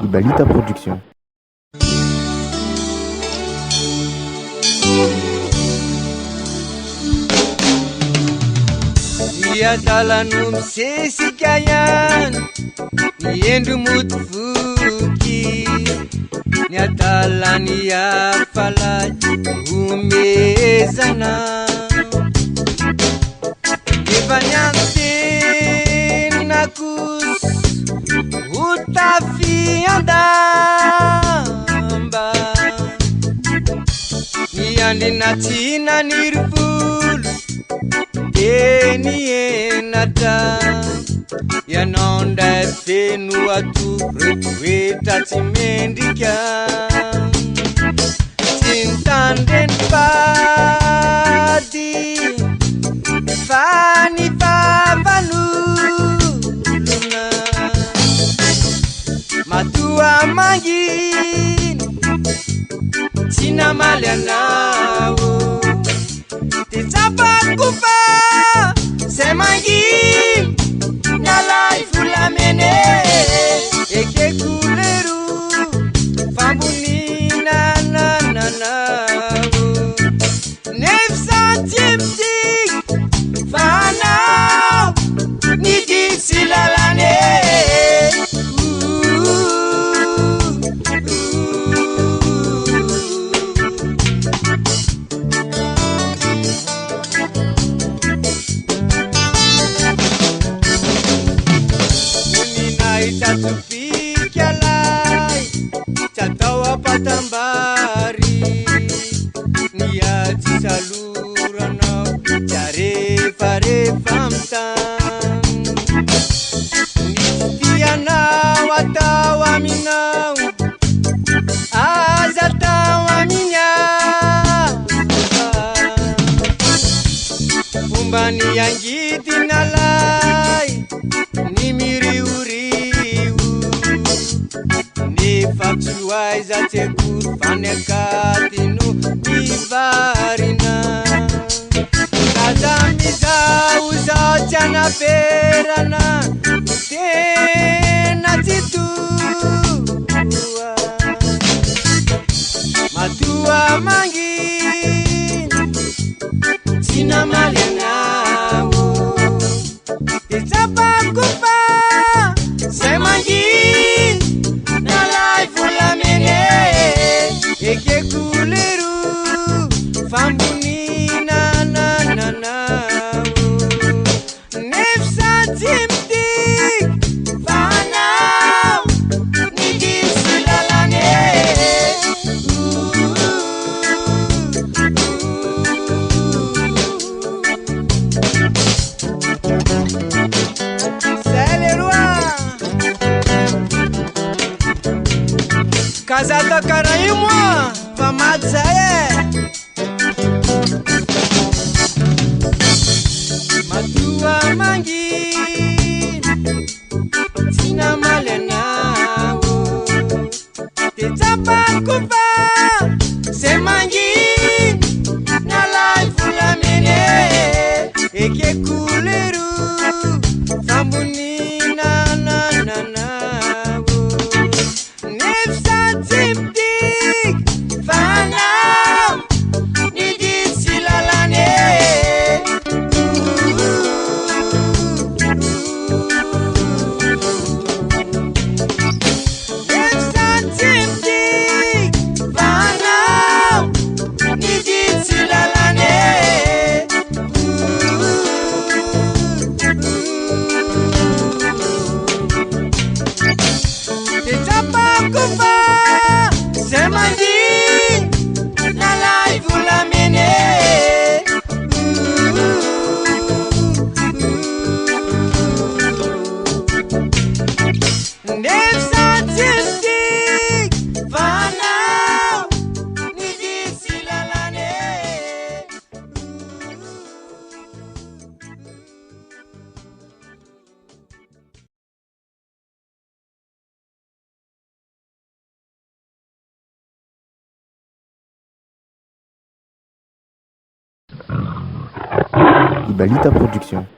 Ibalita Production. Iadalano misesika ihany niendro motovoky ny adalany afalay omezana efa ny antenina kosa ho tafiandamba ny andrinatsina ny rivolo eni enatra ianao ndray feno ato retoetra tsy mendrika tsy nitandreny fady fa ny favanolona matoa manginy tsy namaly anao ty tsapako fa se manginy nalay volamene eke kolero fambonina nananao nefsatieptik fanao niditsy lalane Tatufikalai chatawa patambari niaji salurana jare fare famtan nitiana watawa minau azatawa minya umbani yanjiti nalai nimiriuri Faksuai za tekur fanekatinu ivarina Kazami za uza chana perana Tena titua Matua mangin Sina malianau Itapa kupa Se mangin eke kuleru fambunina nananao nefsa timtik fanao nidisilalane Kazata karai moi pamadzae matua mangin sina malenao te tsapako fa se mangin nalay volamene eke kuleru fambonina nananao Tiptik fanao niditsy lalane Tiptik fanao niditsy lalane te tsapako fa se mangin nalay volamene nefsa tiptik fanao niditsy lalane Ibalita Production.